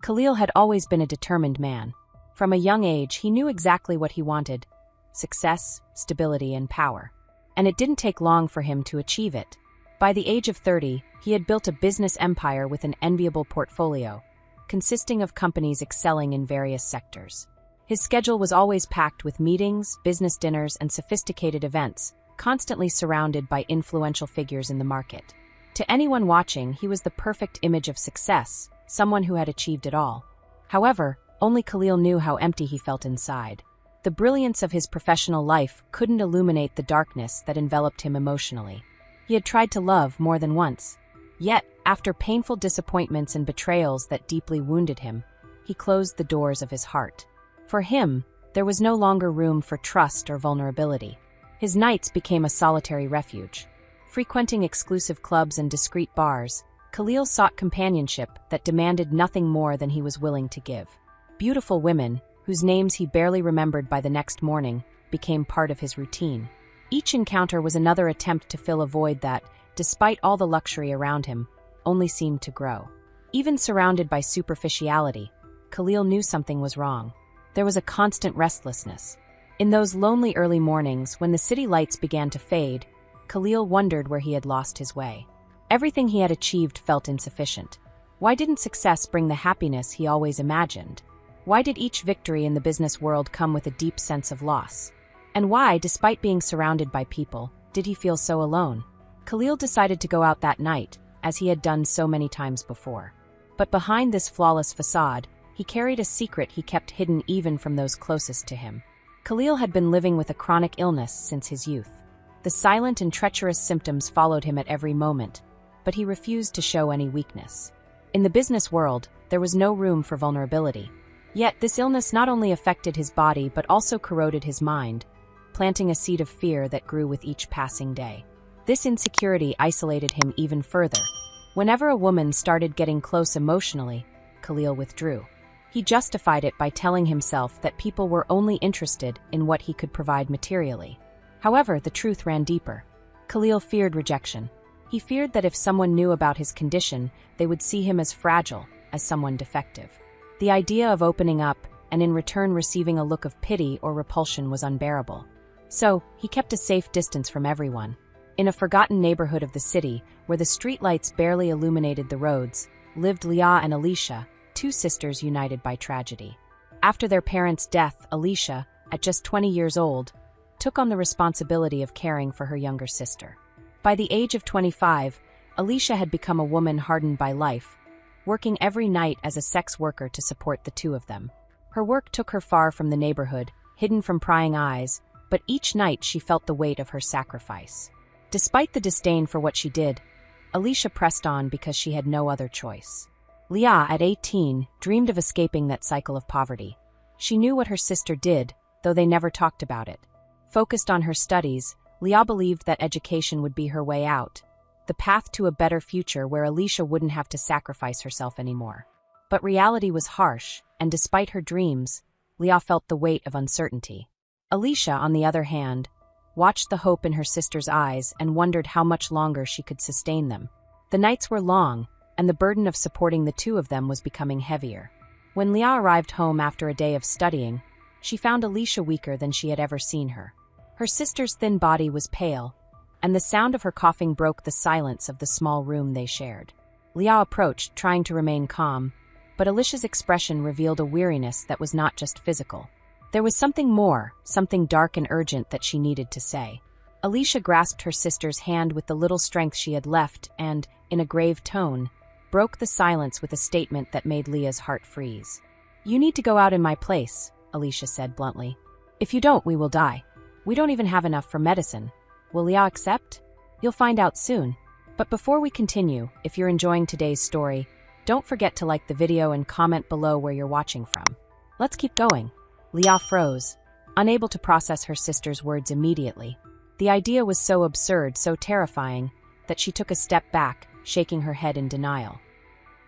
Khalil had always been a determined man. From a young age, he knew exactly what he wanted: success, stability, and power. And it didn't take long for him to achieve it. By the age of 30, he had built a business empire with an enviable portfolio, consisting of companies excelling in various sectors. His schedule was always packed with meetings, business dinners, and sophisticated events, constantly surrounded by influential figures in the market. To anyone watching, he was the perfect image of success, someone who had achieved it all. However, only Khalil knew how empty he felt inside. The brilliance of his professional life couldn't illuminate the darkness that enveloped him emotionally. He had tried to love more than once. Yet, after painful disappointments and betrayals that deeply wounded him, he closed the doors of his heart. For him, there was no longer room for trust or vulnerability. His nights became a solitary refuge. Frequenting exclusive clubs and discreet bars, Khalil sought companionship that demanded nothing more than he was willing to give. Beautiful women, whose names he barely remembered by the next morning, became part of his routine. Each encounter was another attempt to fill a void that, despite all the luxury around him, only seemed to grow. Even surrounded by superficiality, Khalil knew something was wrong. There was a constant restlessness. In those lonely early mornings, when the city lights began to fade, Khalil wondered where he had lost his way. Everything he had achieved felt insufficient. Why didn't success bring the happiness he always imagined? Why did each victory in the business world come with a deep sense of loss? And why, despite being surrounded by people, did he feel so alone? Khalil decided to go out that night, as he had done so many times before. But behind this flawless facade, he carried a secret he kept hidden even from those closest to him. Khalil had been living with a chronic illness since his youth. The silent and treacherous symptoms followed him at every moment, but he refused to show any weakness. In the business world, there was no room for vulnerability. Yet this illness not only affected his body but also corroded his mind, planting a seed of fear that grew with each passing day. This insecurity isolated him even further. Whenever a woman started getting close emotionally, Khalil withdrew. He justified it by telling himself that people were only interested in what he could provide materially. However, the truth ran deeper. Khalil feared rejection. He feared that if someone knew about his condition, they would see him as fragile, as someone defective. The idea of opening up, and in return receiving a look of pity or repulsion, was unbearable. So, he kept a safe distance from everyone. In a forgotten neighborhood of the city, where the streetlights barely illuminated the roads, lived Leah and Alicia, two sisters united by tragedy. After their parents' death, Alicia, at just 20 years old, took on the responsibility of caring for her younger sister. By the age of 25, Alicia had become a woman hardened by life, working every night as a sex worker to support the two of them. Her work took her far from the neighborhood, hidden from prying eyes, but each night she felt the weight of her sacrifice. Despite the disdain for what she did, Alicia pressed on because she had no other choice. Leah, at 18, dreamed of escaping that cycle of poverty. She knew what her sister did, though they never talked about it. Focused on her studies, Leah believed that education would be her way out, the path to a better future where Alicia wouldn't have to sacrifice herself anymore. But reality was harsh, and despite her dreams, Leah felt the weight of uncertainty. Alicia, on the other hand, watched the hope in her sister's eyes and wondered how much longer she could sustain them. The nights were long, and the burden of supporting the two of them was becoming heavier. When Leah arrived home after a day of studying, she found Alicia weaker than she had ever seen her. Her sister's thin body was pale, and the sound of her coughing broke the silence of the small room they shared. Leah approached, trying to remain calm, but Alicia's expression revealed a weariness that was not just physical. There was something more, something dark and urgent that she needed to say. Alicia grasped her sister's hand with the little strength she had left and, in a grave tone, broke the silence with a statement that made Leah's heart freeze. "You need to go out in my place," Alicia said bluntly. "If you don't, we will die. We don't even have enough for medicine. Will Leah accept? You'll find out soon." But before we continue, if you're enjoying today's story, don't forget to like the video and comment below where you're watching from. Let's keep going. Leah froze, unable to process her sister's words immediately. The idea was so absurd, so terrifying, that she took a step back, shaking her head in denial.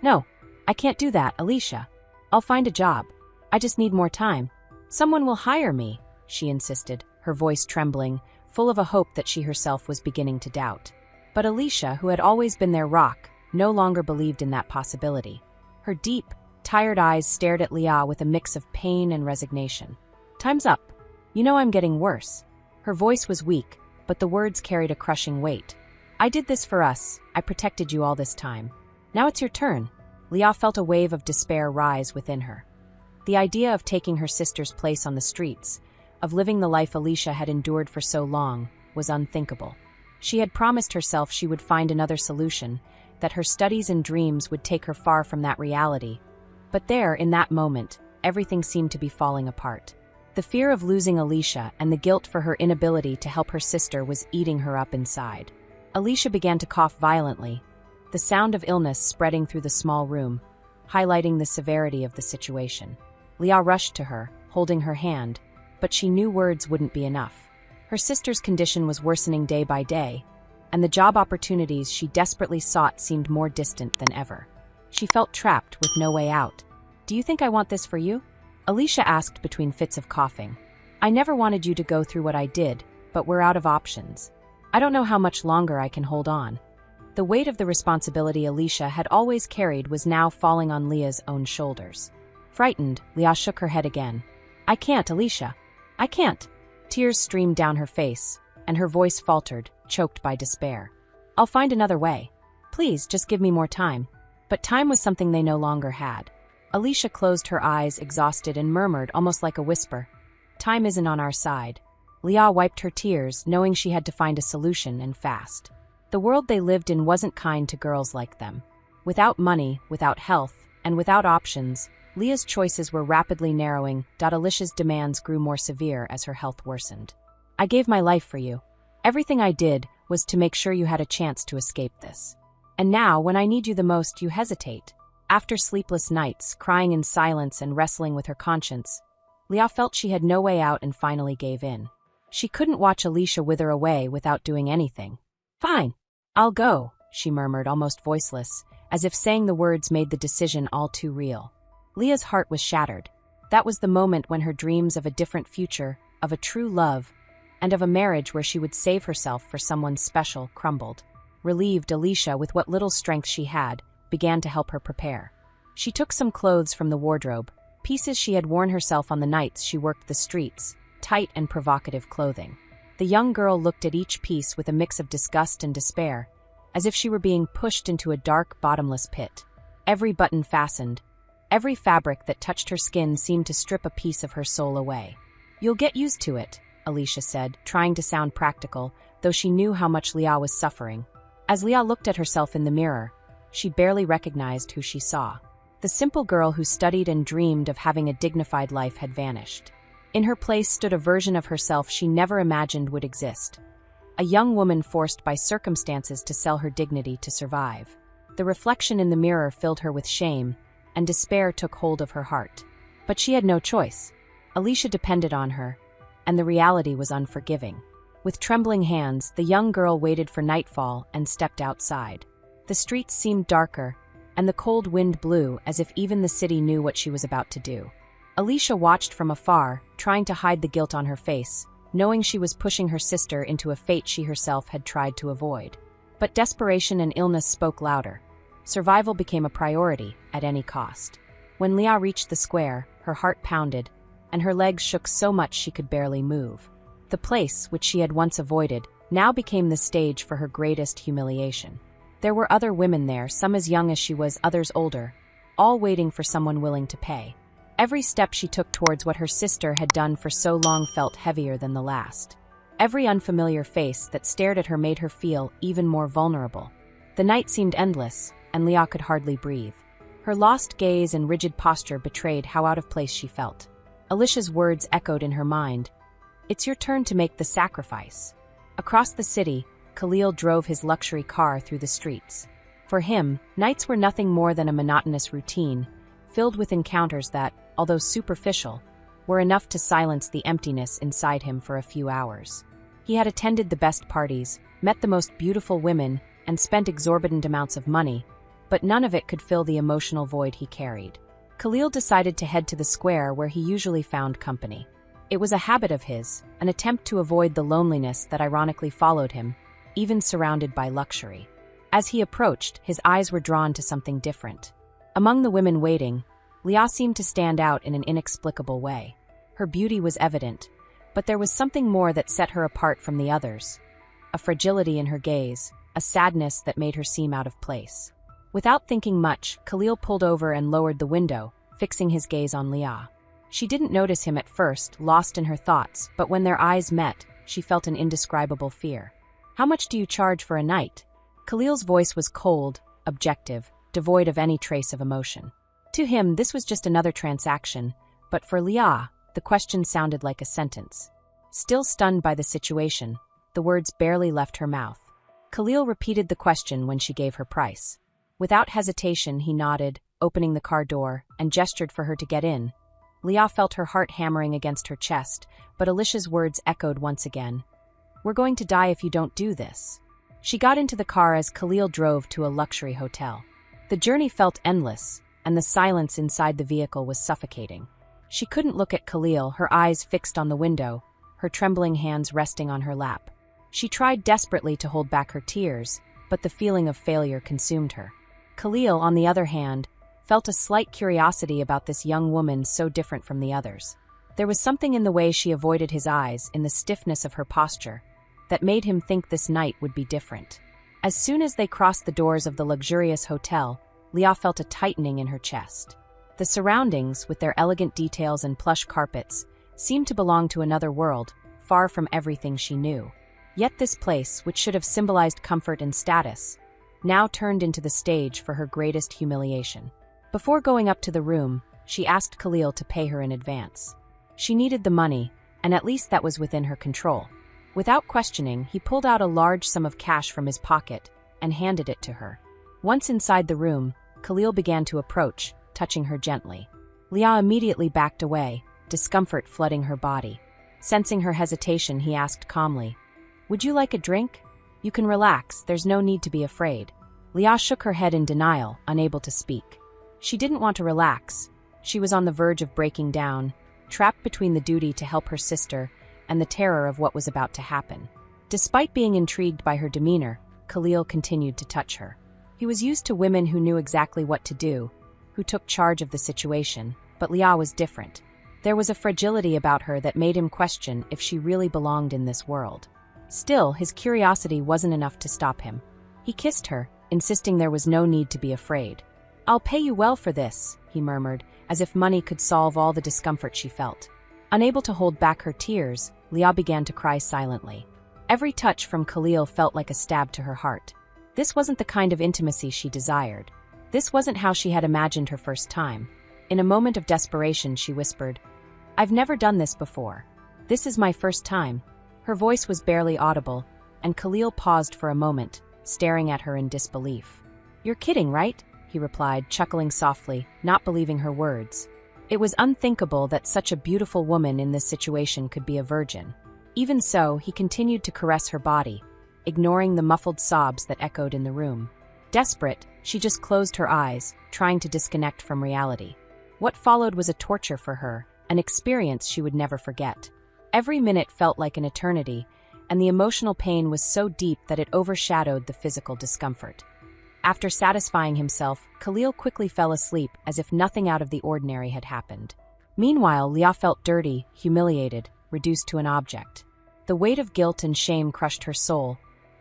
"No, I can't do that, Alicia. I'll find a job. I just need more time. Someone will hire me," she insisted, her voice trembling, full of a hope that she herself was beginning to doubt. But Alicia, who had always been their rock, no longer believed in that possibility. Her deep, tired eyes stared at Leah with a mix of pain and resignation. "Time's up. You know I'm getting worse." Her voice was weak, but the words carried a crushing weight. "I did this for us. I protected you all this time. Now it's your turn." Leah felt a wave of despair rise within her. The idea of taking her sister's place on the streets, of living the life Alicia had endured for so long, was unthinkable. She had promised herself she would find another solution, that her studies and dreams would take her far from that reality. But there, in that moment, everything seemed to be falling apart. The fear of losing Alicia and the guilt for her inability to help her sister was eating her up inside. Alicia began to cough violently, the sound of illness spreading through the small room, highlighting the severity of the situation. Leah rushed to her, holding her hand, but she knew words wouldn't be enough. Her sister's condition was worsening day by day, and the job opportunities she desperately sought seemed more distant than ever. She felt trapped with no way out. "Do you think I want this for you?" Alicia asked between fits of coughing. "I never wanted you to go through what I did, but we're out of options. I don't know how much longer I can hold on." The weight of the responsibility Alicia had always carried was now falling on Leah's own shoulders. Frightened, Leah shook her head again. "I can't, Alicia. I can't." Tears streamed down her face, and her voice faltered, choked by despair. "I'll find another way. Please, just give me more time." But time was something they no longer had. Alicia closed her eyes, exhausted, and murmured, almost like a whisper, "Time isn't on our side." Leah wiped her tears, knowing she had to find a solution, and fast. The world they lived in wasn't kind to girls like them. Without money, without health, and without options, Leah's choices were rapidly narrowing. Alicia's demands grew more severe as her health worsened. "I gave my life for you. Everything I did was to make sure you had a chance to escape this. And now, when I need you the most, you hesitate." After sleepless nights, crying in silence and wrestling with her conscience, Leah felt she had no way out and finally gave in. She couldn't watch Alicia wither away without doing anything. "Fine, I'll go," she murmured, almost voiceless, as if saying the words made the decision all too real. Leah's heart was shattered. That was the moment when her dreams of a different future, of a true love, and of a marriage where she would save herself for someone special, crumbled. Relieved, Alicia, with what little strength she had, began to help her prepare. She took some clothes from the wardrobe, pieces she had worn herself on the nights she worked the streets, tight and provocative clothing. The young girl looked at each piece with a mix of disgust and despair, as if she were being pushed into a dark, bottomless pit. Every button fastened, every fabric that touched her skin seemed to strip a piece of her soul away. "You'll get used to it," Alicia said, trying to sound practical, though she knew how much Leah was suffering. As Leah looked at herself in the mirror, she barely recognized who she saw. The simple girl who studied and dreamed of having a dignified life had vanished. In her place stood a version of herself she never imagined would exist. A young woman forced by circumstances to sell her dignity to survive. The reflection in the mirror filled her with shame, and despair took hold of her heart. But she had no choice. Alicia depended on her, and the reality was unforgiving. With trembling hands, the young girl waited for nightfall and stepped outside. The streets seemed darker, and the cold wind blew as if even the city knew what she was about to do. Alicia watched from afar, trying to hide the guilt on her face, knowing she was pushing her sister into a fate she herself had tried to avoid. But desperation and illness spoke louder. Survival became a priority, at any cost. When Leah reached the square, her heart pounded, and her legs shook so much she could barely move. The place, which she had once avoided, now became the stage for her greatest humiliation. There were other women there, some as young as she was, others older, all waiting for someone willing to pay. Every step she took towards what her sister had done for so long felt heavier than the last. Every unfamiliar face that stared at her made her feel even more vulnerable. The night seemed endless, and Leah could hardly breathe. Her lost gaze and rigid posture betrayed how out of place she felt. Alicia's words echoed in her mind. "It's your turn to make the sacrifice." Across the city, Khalil drove his luxury car through the streets. For him, nights were nothing more than a monotonous routine, filled with encounters that, although superficial, were enough to silence the emptiness inside him for a few hours. He had attended the best parties, met the most beautiful women, and spent exorbitant amounts of money, but none of it could fill the emotional void he carried. Khalil decided to head to the square where he usually found company. It was a habit of his, an attempt to avoid the loneliness that ironically followed him, even surrounded by luxury. As he approached, his eyes were drawn to something different. Among the women waiting, Leah seemed to stand out in an inexplicable way. Her beauty was evident, but there was something more that set her apart from the others. A fragility in her gaze, a sadness that made her seem out of place. Without thinking much, Khalil pulled over and lowered the window, fixing his gaze on Leah. She didn't notice him at first, lost in her thoughts, but when their eyes met, she felt an indescribable fear. "How much do you charge for a night?" Khalil's voice was cold, objective, devoid of any trace of emotion. To him, this was just another transaction, but for Leah, the question sounded like a sentence. Still stunned by the situation, the words barely left her mouth. Khalil repeated the question when she gave her price. Without hesitation, he nodded, opening the car door, and gestured for her to get in. Leah felt her heart hammering against her chest, but Alicia's words echoed once again. "We're going to die if you don't do this." She got into the car as Khalil drove to a luxury hotel. The journey felt endless, and the silence inside the vehicle was suffocating. She couldn't look at Khalil, her eyes fixed on the window, her trembling hands resting on her lap. She tried desperately to hold back her tears, but the feeling of failure consumed her. Khalil, on the other hand, felt a slight curiosity about this young woman so different from the others. There was something in the way she avoided his eyes, in the stiffness of her posture, that made him think this night would be different. As soon as they crossed the doors of the luxurious hotel, Leah felt a tightening in her chest. The surroundings, with their elegant details and plush carpets, seemed to belong to another world, far from everything she knew. Yet this place, which should have symbolized comfort and status, now turned into the stage for her greatest humiliation. Before going up to the room, she asked Khalil to pay her in advance. She needed the money, and at least that was within her control. Without questioning, he pulled out a large sum of cash from his pocket and handed it to her. Once inside the room, Khalil began to approach, touching her gently. Leah immediately backed away, discomfort flooding her body. Sensing her hesitation, he asked calmly, "Would you like a drink? You can relax, there's no need to be afraid." Leah shook her head in denial, unable to speak. She didn't want to relax. She was on the verge of breaking down, trapped between the duty to help her sister and the terror of what was about to happen. Despite being intrigued by her demeanor, Khalil continued to touch her. He was used to women who knew exactly what to do, who took charge of the situation, but Leah was different. There was a fragility about her that made him question if she really belonged in this world. Still, his curiosity wasn't enough to stop him. He kissed her, insisting there was no need to be afraid. "I'll pay you well for this," he murmured, as if money could solve all the discomfort she felt. Unable to hold back her tears, Leah began to cry silently. Every touch from Khalil felt like a stab to her heart. This wasn't the kind of intimacy she desired. This wasn't how she had imagined her first time. In a moment of desperation, she whispered, "I've never done this before. This is my first time." Her voice was barely audible, and Khalil paused for a moment, staring at her in disbelief. "You're kidding, right?" he replied, chuckling softly, not believing her words. It was unthinkable that such a beautiful woman in this situation could be a virgin. Even so, he continued to caress her body, ignoring the muffled sobs that echoed in the room. Desperate, she just closed her eyes, trying to disconnect from reality. What followed was a torture for her, an experience she would never forget. Every minute felt like an eternity, and the emotional pain was so deep that it overshadowed the physical discomfort. After satisfying himself, Khalil quickly fell asleep as if nothing out of the ordinary had happened. Meanwhile, Leah felt dirty, humiliated, reduced to an object. The weight of guilt and shame crushed her soul,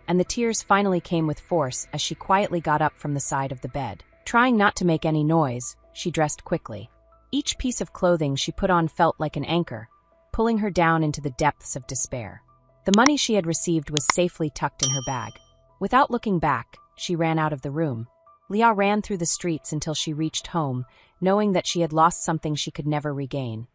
and the tears finally came with force as she quietly got up from the side of the bed. Trying not to make any noise, she dressed quickly. Each piece of clothing she put on felt like an anchor, pulling her down into the depths of despair. The money she had received was safely tucked in her bag. Without looking back, she ran out of the room. Leah ran through the streets until she reached home, knowing that she had lost something she could never regain.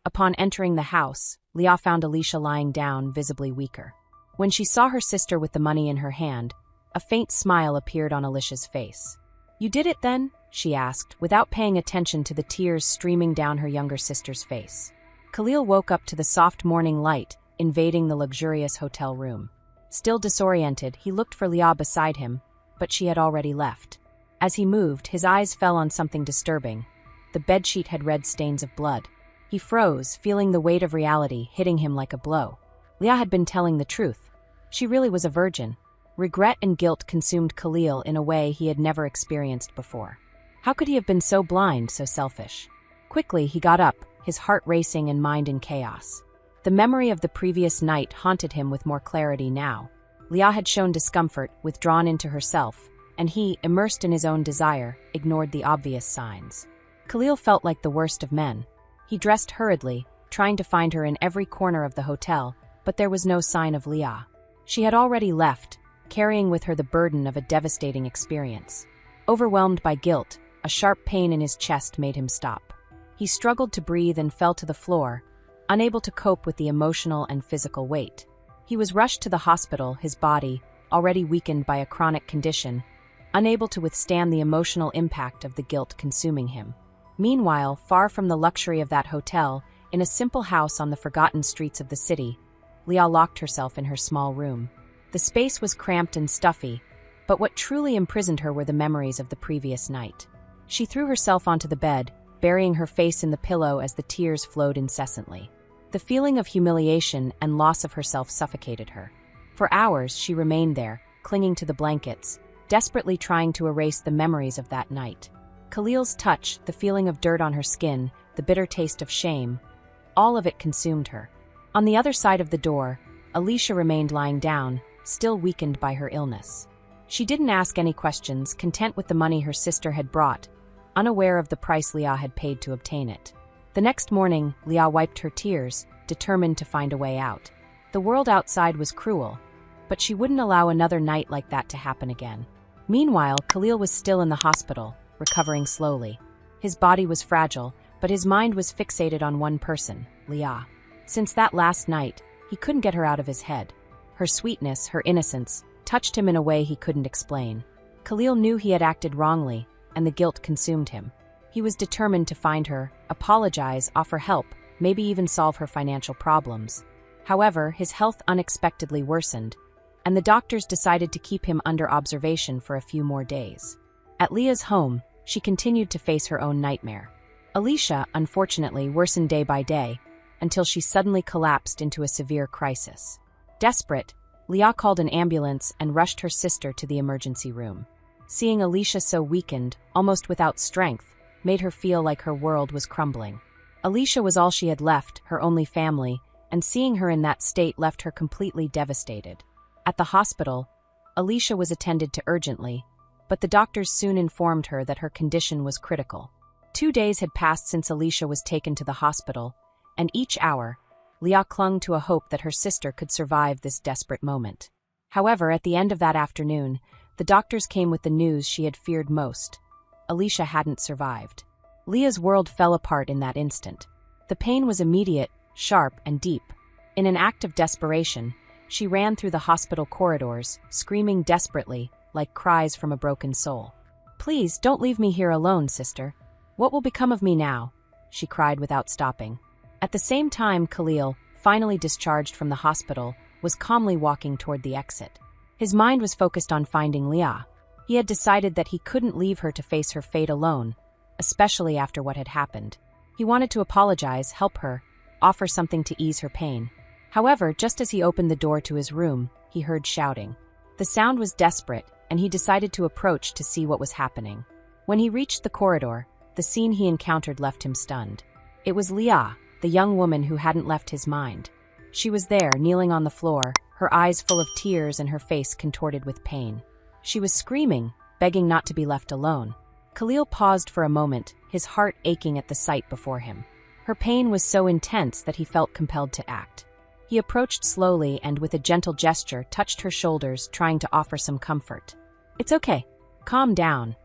Upon entering the house, Leah found Alicia lying down, visibly weaker. When she saw her sister with the money in her hand, a faint smile appeared on Alicia's face. "You did it then?" she asked, without paying attention to the tears streaming down her younger sister's face. Khalil woke up to the soft morning light invading the luxurious hotel room. Still disoriented, he looked for Leah beside him, but she had already left. As he moved, his eyes fell on something disturbing. The bedsheet had red stains of blood. He froze, feeling the weight of reality hitting him like a blow. Leah had been telling the truth. She really was a virgin. Regret and guilt consumed Khalil in a way he had never experienced before. How could he have been so blind, so selfish? Quickly, he got up, his heart racing and mind in chaos. The memory of the previous night haunted him with more clarity now. Leah had shown discomfort, withdrawn into herself, and he, immersed in his own desire, ignored the obvious signs. Khalil felt like the worst of men. He dressed hurriedly, trying to find her in every corner of the hotel, but there was no sign of Leah. She had already left, carrying with her the burden of a devastating experience. Overwhelmed by guilt, a sharp pain in his chest made him stop. He struggled to breathe and fell to the floor, unable to cope with the emotional and physical weight. He was rushed to the hospital, his body, already weakened by a chronic condition, unable to withstand the emotional impact of the guilt consuming him. Meanwhile, far from the luxury of that hotel, in a simple house on the forgotten streets of the city, Leah locked herself in her small room. The space was cramped and stuffy, but what truly imprisoned her were the memories of the previous night. She threw herself onto the bed, burying her face in the pillow as the tears flowed incessantly. The feeling of humiliation and loss of herself suffocated her. For hours, she remained there, clinging to the blankets, desperately trying to erase the memories of that night. Khalil's touch, the feeling of dirt on her skin, the bitter taste of shame, all of it consumed her. On the other side of the door, Alicia remained lying down, still weakened by her illness. She didn't ask any questions, content with the money her sister had brought, unaware of the price Leah had paid to obtain it. The next morning, Leah wiped her tears, determined to find a way out. The world outside was cruel, but she wouldn't allow another night like that to happen again. Meanwhile, Khalil was still in the hospital, recovering slowly. His body was fragile, but his mind was fixated on one person, Leah. Since that last night, he couldn't get her out of his head. Her sweetness, her innocence, touched him in a way he couldn't explain. Khalil knew he had acted wrongly, and the guilt consumed him. He was determined to find her, apologize, offer help, maybe even solve her financial problems. However, his health unexpectedly worsened, and the doctors decided to keep him under observation for a few more days. At Leah's home, she continued to face her own nightmare. Alicia, unfortunately, worsened day by day, until she suddenly collapsed into a severe crisis. Desperate, Leah called an ambulance and rushed her sister to the emergency room. Seeing Alicia so weakened, almost without strength, made her feel like her world was crumbling. Alicia was all she had left, her only family, and seeing her in that state left her completely devastated. At the hospital, Alicia was attended to urgently, but the doctors soon informed her that her condition was critical. 2 days had passed since Alicia was taken to the hospital, and each hour, Leah clung to a hope that her sister could survive this desperate moment. However, at the end of that afternoon, the doctors came with the news she had feared most. Alicia hadn't survived. Leah's world fell apart in that instant. The pain was immediate, sharp, and deep. In an act of desperation, she ran through the hospital corridors, screaming desperately, like cries from a broken soul. "Please, don't leave me here alone, sister. What will become of me now?" she cried without stopping. At the same time, Khalil, finally discharged from the hospital, was calmly walking toward the exit. His mind was focused on finding Leah. He had decided that he couldn't leave her to face her fate alone, especially after what had happened. He wanted to apologize, help her, offer something to ease her pain. However, just as he opened the door to his room, he heard shouting. The sound was desperate, and he decided to approach to see what was happening. When he reached the corridor, the scene he encountered left him stunned. It was Leah, the young woman who hadn't left his mind. She was there, kneeling on the floor, her eyes full of tears and her face contorted with pain. She was screaming, begging not to be left alone. Khalil paused for a moment, his heart aching at the sight before him. Her pain was so intense that he felt compelled to act. He approached slowly and, with a gentle gesture, touched her shoulders, trying to offer some comfort. "It's okay. Calm down,"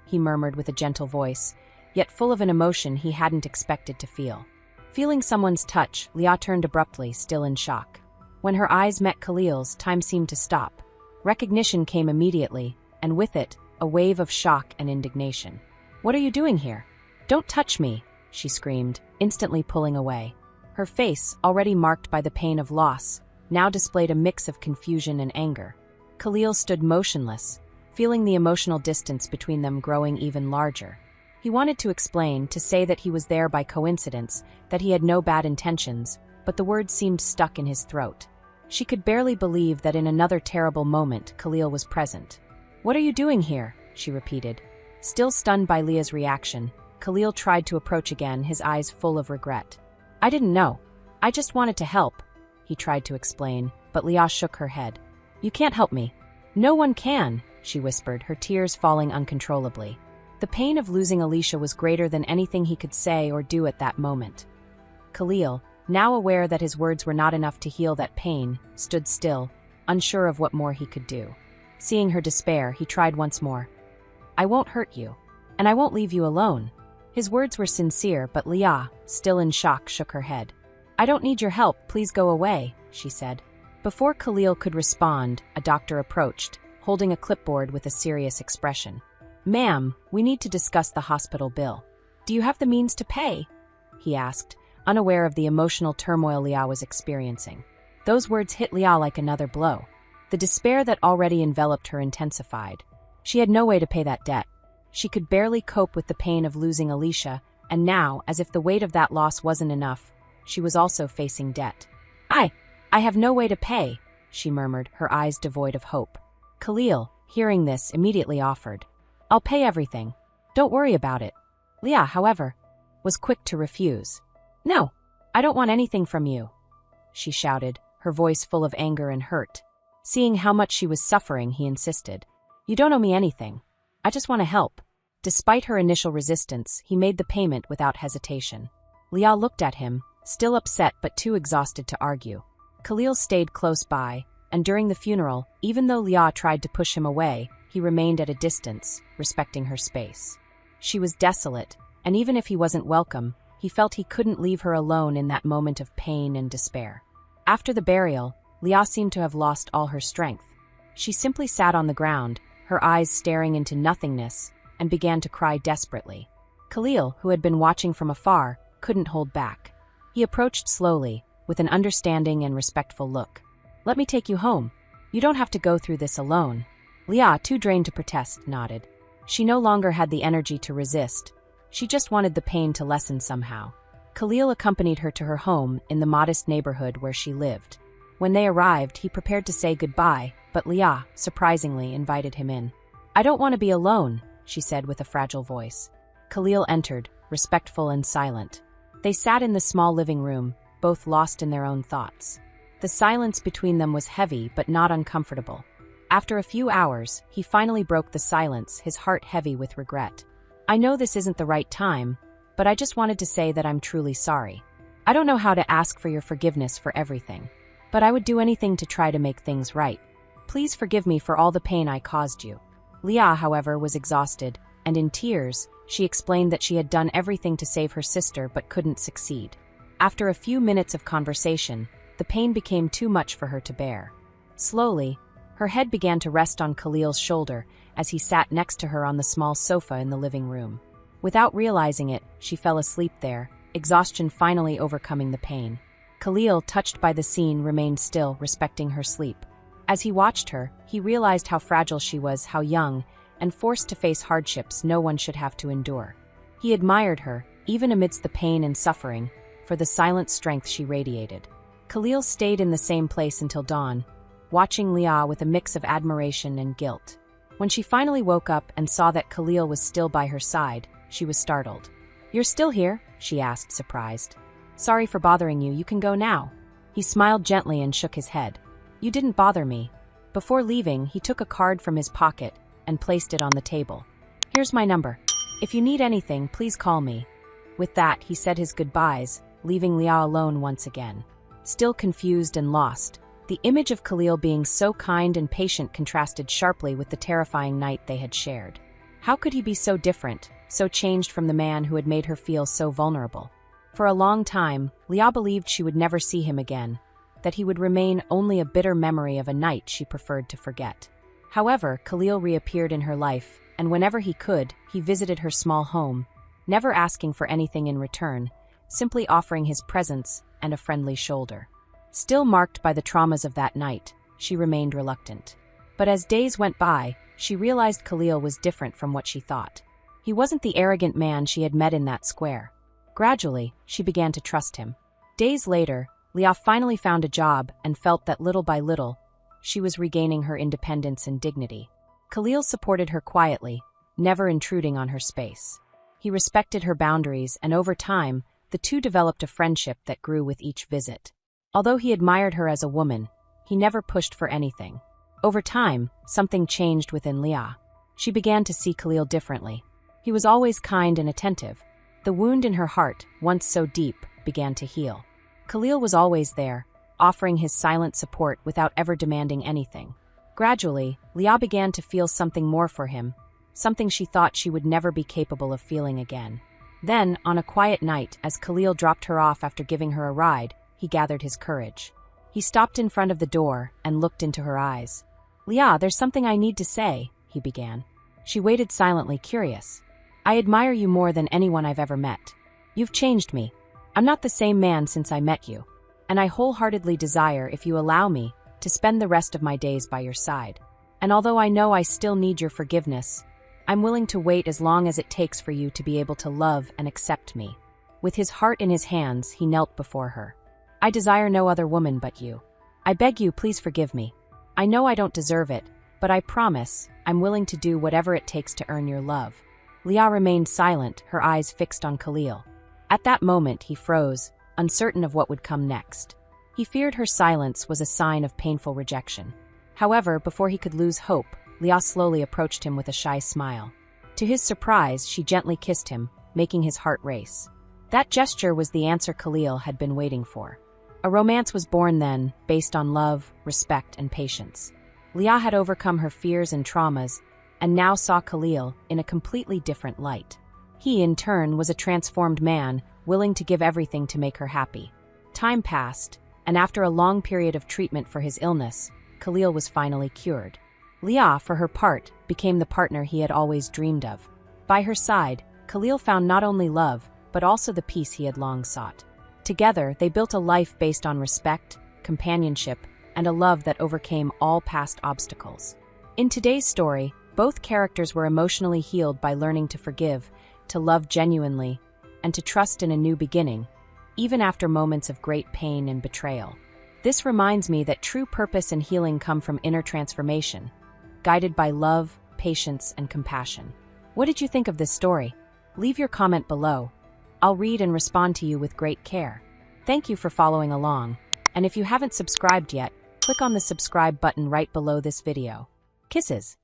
he murmured with a gentle voice, yet full of an emotion he hadn't expected to feel. Feeling someone's touch, Leah turned abruptly, still in shock. When her eyes met Khalil's, time seemed to stop. Recognition came immediately, and with it, a wave of shock and indignation. "What are you doing here? Don't touch me," she screamed, instantly pulling away. Her face, already marked by the pain of loss, now displayed a mix of confusion and anger. Khalil stood motionless, feeling the emotional distance between them growing even larger. He wanted to explain, to say that he was there by coincidence, that he had no bad intentions, but the words seemed stuck in his throat. She could barely believe that in another terrible moment Khalil was present. "What are you doing here?" she repeated. Still stunned by Leah's reaction, Khalil tried to approach again, his eyes full of regret. "I didn't know. I just wanted to help," he tried to explain, but Leah shook her head. "You can't help me." "No one can," she whispered, her tears falling uncontrollably. The pain of losing Alicia was greater than anything he could say or do at that moment. Khalil, now aware that his words were not enough to heal that pain, stood still, unsure of what more he could do. Seeing her despair, he tried once more. "I won't hurt you, and I won't leave you alone." His words were sincere, but Leah, still in shock, shook her head. "I don't need your help, please go away," she said. Before Khalil could respond, a doctor approached, holding a clipboard with a serious expression. "Ma'am, we need to discuss the hospital bill. Do you have the means to pay?" he asked, unaware of the emotional turmoil Leah was experiencing. Those words hit Leah like another blow. The despair that already enveloped her intensified. She had no way to pay that debt. She could barely cope with the pain of losing Alicia, and now, as if the weight of that loss wasn't enough, she was also facing debt. I have no way to pay," she murmured, her eyes devoid of hope. Khalil, hearing this, immediately offered. "I'll pay everything. Don't worry about it." Leah, however, was quick to refuse. "No, I don't want anything from you," she shouted, her voice full of anger and hurt. Seeing how much she was suffering, he insisted. "You don't owe me anything. I just want to help." Despite her initial resistance, he made the payment without hesitation. Leah looked at him, still upset but too exhausted to argue. Khalil stayed close by, and during the funeral, even though Leah tried to push him away, he remained at a distance, respecting her space. She was desolate, and even if he wasn't welcome, he felt he couldn't leave her alone in that moment of pain and despair. After the burial, Leah seemed to have lost all her strength. She simply sat on the ground, her eyes staring into nothingness, and began to cry desperately. Khalil, who had been watching from afar, couldn't hold back. He approached slowly, with an understanding and respectful look. "Let me take you home. You don't have to go through this alone." Leah, too drained to protest, nodded. She no longer had the energy to resist. She just wanted the pain to lessen somehow. Khalil accompanied her to her home in the modest neighborhood where she lived. When they arrived, he prepared to say goodbye, but Leah, surprisingly, invited him in. "I don't want to be alone," she said with a fragile voice. Khalil entered, respectful and silent. They sat in the small living room, both lost in their own thoughts. The silence between them was heavy but not uncomfortable. After a few hours, he finally broke the silence, his heart heavy with regret. "I know this isn't the right time, but I just wanted to say that I'm truly sorry. I don't know how to ask for your forgiveness for everything, but I would do anything to try to make things right. Please forgive me for all the pain I caused you." Leah, however, was exhausted, and in tears, she explained that she had done everything to save her sister but couldn't succeed. After a few minutes of conversation, the pain became too much for her to bear. Slowly, her head began to rest on Khalil's shoulder as he sat next to her on the small sofa in the living room. Without realizing it, she fell asleep there, exhaustion finally overcoming the pain. Khalil, touched by the scene, remained still, respecting her sleep. As he watched her, he realized how fragile she was, how young, and forced to face hardships no one should have to endure. He admired her, even amidst the pain and suffering, for the silent strength she radiated. Khalil stayed in the same place until dawn, watching Leah with a mix of admiration and guilt. When she finally woke up and saw that Khalil was still by her side, she was startled. "You're still here?" she asked, surprised. "Sorry for bothering you, you can go now." He smiled gently and shook his head. "You didn't bother me." Before leaving, he took a card from his pocket and placed it on the table. "Here's my number. If you need anything, please call me." With that, he said his goodbyes, leaving Leah alone once again. Still confused and lost, the image of Khalil being so kind and patient contrasted sharply with the terrifying night they had shared. How could he be so different, so changed from the man who had made her feel so vulnerable? For a long time, Leah believed she would never see him again, that he would remain only a bitter memory of a night she preferred to forget. However, Khalil reappeared in her life, and whenever he could, he visited her small home, never asking for anything in return, simply offering his presence and a friendly shoulder. Still marked by the traumas of that night, she remained reluctant. But as days went by, she realized Khalil was different from what she thought. He wasn't the arrogant man she had met in that square. Gradually, she began to trust him. Days later, Leah finally found a job and felt that little by little, she was regaining her independence and dignity. Khalil supported her quietly, never intruding on her space. He respected her boundaries, and over time, the two developed a friendship that grew with each visit. Although he admired her as a woman, he never pushed for anything. Over time, something changed within Leah. She began to see Khalil differently. He was always kind and attentive. The wound in her heart, once so deep, began to heal. Khalil was always there, offering his silent support without ever demanding anything. Gradually, Leah began to feel something more for him, something she thought she would never be capable of feeling again. Then, on a quiet night, as Khalil dropped her off after giving her a ride, he gathered his courage. He stopped in front of the door and looked into her eyes. "Leah, there's something I need to say," he began. She waited silently, curious. "I admire you more than anyone I've ever met. You've changed me. I'm not the same man since I met you, and I wholeheartedly desire, if you allow me, to spend the rest of my days by your side. And although I know I still need your forgiveness, I'm willing to wait as long as it takes for you to be able to love and accept me." With his heart in his hands, he knelt before her. "I desire no other woman but you. I beg you, please forgive me. I know I don't deserve it, but I promise I'm willing to do whatever it takes to earn your love." Leah remained silent, her eyes fixed on Khalil. At that moment, he froze, uncertain of what would come next. He feared her silence was a sign of painful rejection. However, before he could lose hope, Leah slowly approached him with a shy smile. To his surprise, she gently kissed him, making his heart race. That gesture was the answer Khalil had been waiting for. A romance was born then, based on love, respect, and patience. Leah had overcome her fears and traumas, and now saw Khalil in a completely different light. He, in turn, was a transformed man, willing to give everything to make her happy. Time passed, and after a long period of treatment for his illness, Khalil was finally cured. Leah, for her part, became the partner he had always dreamed of. By her side, Khalil found not only love, but also the peace he had long sought. Together, they built a life based on respect, companionship, and a love that overcame all past obstacles. In today's story, both characters were emotionally healed by learning to forgive, to love genuinely, and to trust in a new beginning, even after moments of great pain and betrayal. This reminds me that true purpose and healing come from inner transformation, guided by love, patience, and compassion. What did you think of this story? Leave your comment below. I'll read and respond to you with great care. Thank you for following along, and if you haven't subscribed yet, click on the subscribe button right below this video. Kisses!